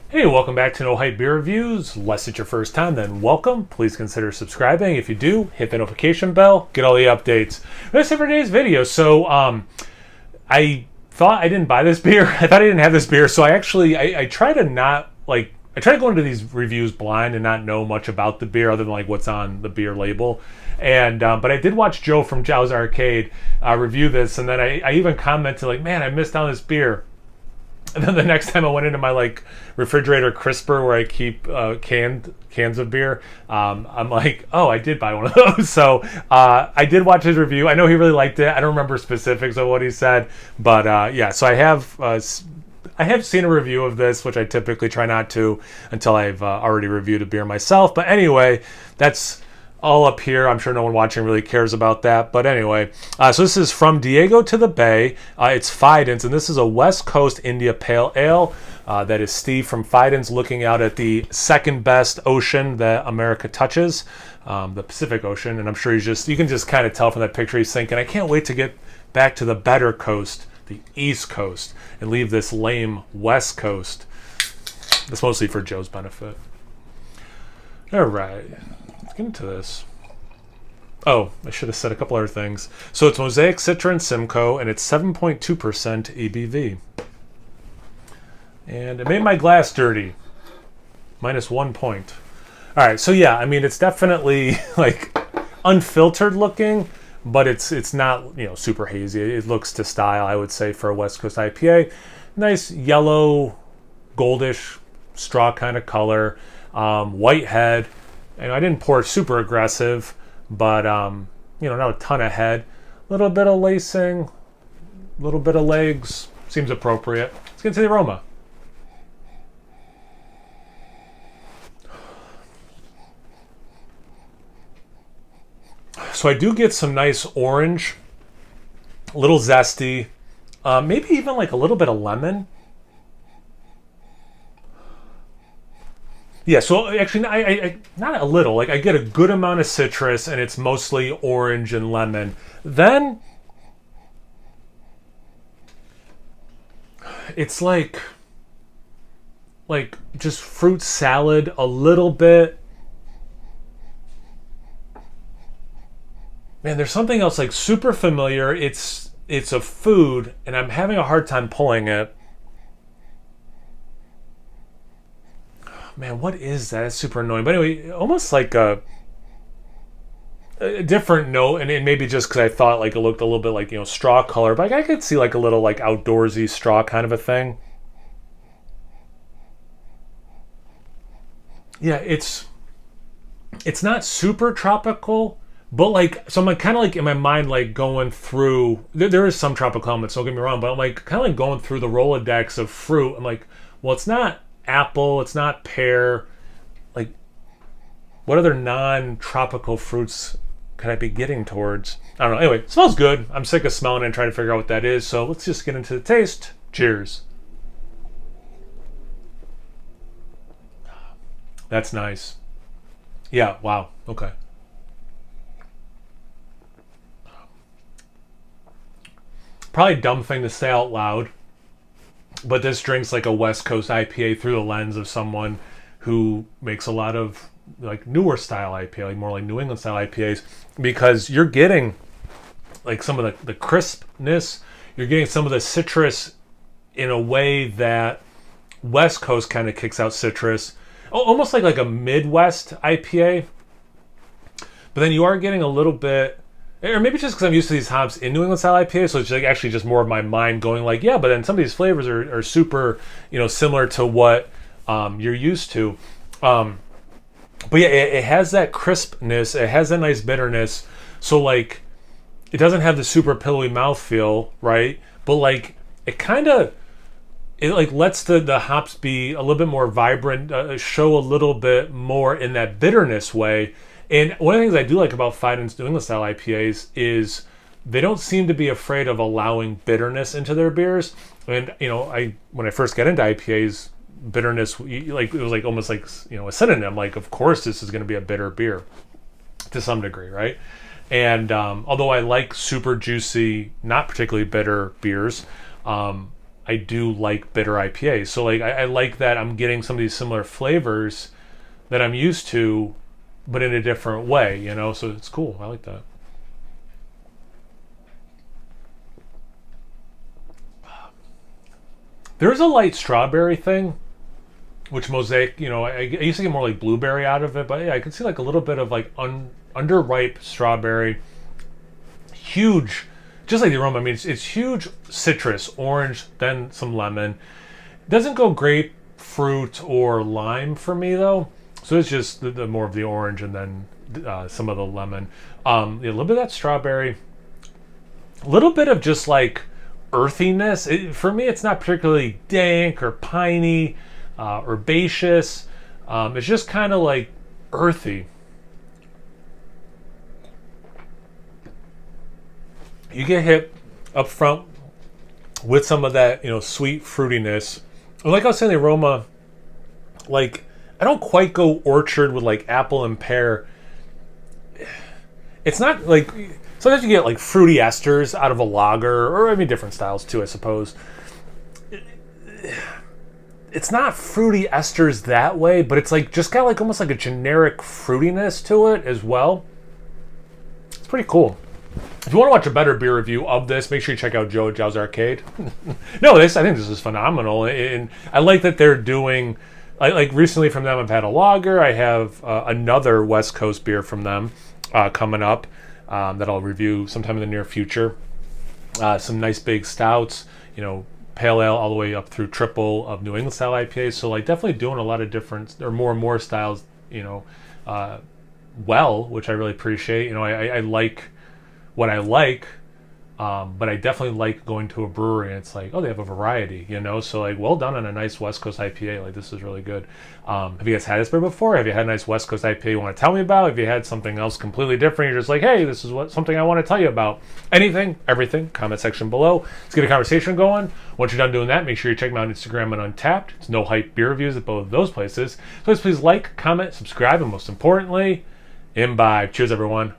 Hey, welcome back to No Hype Beer Reviews. Unless it's your first time, then welcome. Please consider subscribing. If you do, hit the notification bell, get all the updates. That's it for today's video. I thought I didn't buy this beer. I thought I didn't have this beer, so I try to not like I try to go into these reviews blind and not know much about the beer other than like what's on the beer label. And but I did watch Joe from Jow's Arcade review this, and then I even commented like, "Man, I missed out on this beer." And then the next time I went into my like refrigerator crisper where I keep cans of beer, I'm like, oh, I did buy one of those. So I did watch his review. I know he really liked it. I don't remember specifics of what he said, but yeah. So I have seen a review of this, which I typically try not to until I've already reviewed a beer myself. But anyway, that's all up here. I'm sure no one watching really cares about that. But anyway, so this is From Diego to the Bay. It's Fidens, and this is a West Coast India Pale Ale. That is Steve from Fidens looking out at the second best ocean that America touches, the Pacific Ocean. And I'm sure you can just kind of tell from that picture he's thinking, I can't wait to get back to the better coast, the East Coast, and leave this lame West Coast. That's mostly for Joe's benefit. All right. Get into this. Oh, I should have said a couple other things. So it's Mosaic, Citra, and Simcoe, and it's 7.2% ABV. And it made my glass dirty. Minus 1 point. All right, so yeah, I mean, it's definitely like unfiltered looking, but it's not, super hazy. It looks to style, I would say, for a West Coast IPA. Nice yellow, goldish straw kind of color. White head. And I didn't pour super aggressive, but not a ton of head. A little bit of lacing, a little bit of legs. Seems appropriate. Let's get into the aroma. So I do get some nice orange, a little zesty, maybe even like a little bit of lemon. Yeah, so actually, I not a little. Like I get a good amount of citrus, and it's mostly orange and lemon. Then it's like just fruit salad a little bit. Man, there's something else like super familiar. It's a food, and I'm having a hard time pulling it. Man, what is that? It's super annoying. But anyway, almost like a different note, and it maybe just because I thought like it looked a little bit like straw color, but I could see like a little like outdoorsy straw kind of a thing. Yeah, it's not super tropical, but like so I'm like kind of like in my mind like going through. There is some tropical elements, don't get me wrong, but I'm like kind of like going through the Rolodex of fruit. I'm like, well, it's not apple, it's not pear. Like, what other non-tropical fruits could I be getting towards? I don't know. Anyway, it smells good. I'm sick of smelling it and trying to figure out what that is. So let's just get into the taste. Cheers. That's nice. Yeah, wow. Okay. Probably a dumb thing to say out loud, but this drink's like a West Coast IPA through the lens of someone who makes a lot of like newer style IPA, like more like New England style IPAs, because you're getting like some of the crispness, you're getting some of the citrus in a way that West Coast kind of kicks out citrus, almost like a Midwest IPA. But then you are getting a little bit, or maybe just because I'm used to these hops in New England style IPA, so it's like actually just more of my mind going like, yeah, but then some of these flavors are super, similar to what you're used to. But yeah, it has that crispness, it has that nice bitterness. So like, it doesn't have the super pillowy mouthfeel, right? But like, it like lets the hops be a little bit more vibrant, show a little bit more in that bitterness way. And one of the things I do like about Fidens New England style IPAs is they don't seem to be afraid of allowing bitterness into their beers. And when I first got into IPAs, bitterness like it was like almost like a synonym. Like, of course, this is going to be a bitter beer to some degree, right? And although I like super juicy, not particularly bitter beers, I do like bitter IPAs. So like I like that I'm getting some of these similar flavors that I'm used to, but in a different way, you know. So it's cool. I like that. There's a light strawberry thing, which Mosaic, you know, I used to get more like blueberry out of it, but yeah, I can see like a little bit of like underripe strawberry. Huge, just like the aroma. I mean, it's huge citrus, orange, then some lemon. It doesn't go grapefruit or lime for me though, so it's just the more of the orange and then some of the lemon. A little bit of that strawberry, a little bit of just like earthiness. For me, it's not particularly dank or piney, herbaceous. It's just kind of like earthy. You get hit up front with some of that, you know, sweet fruitiness. And like I was saying, the aroma, like I don't quite go orchard with like apple and pear. It's not like sometimes you get like fruity esters out of a lager, or I mean different styles too, I suppose. It's not fruity esters that way, but it's like just got like almost like a generic fruitiness to it as well. It's pretty cool. If you want to watch a better beer review of this, make sure you check out Joe at Jow's Arcade. No, I think this is phenomenal, and I like that they're doing. Like recently from them, I've had a lager. I have another West Coast beer from them coming up that I'll review sometime in the near future. Some nice big stouts, you know, pale ale all the way up through triple of New England style IPAs. So like definitely doing a lot of different or more and more styles, you know, which I really appreciate. You know, I like what I like, but I definitely like going to a brewery and it's like, oh, they have a variety, you know. So like, well done on a nice West Coast IPA. Like this is really good. Have you guys had this beer before? Have you had a nice West Coast IPA you want to tell me about? Have you had something else completely different? You're just like, hey, this is something I want to tell you about. Anything, everything, comment section below. Let's get a conversation going. Once you're done doing that, make sure you check me out on Instagram and Untapped. It's No Hype Beer Reviews at both of those places. So please like, comment, subscribe, and most importantly, imbibe. Cheers, everyone.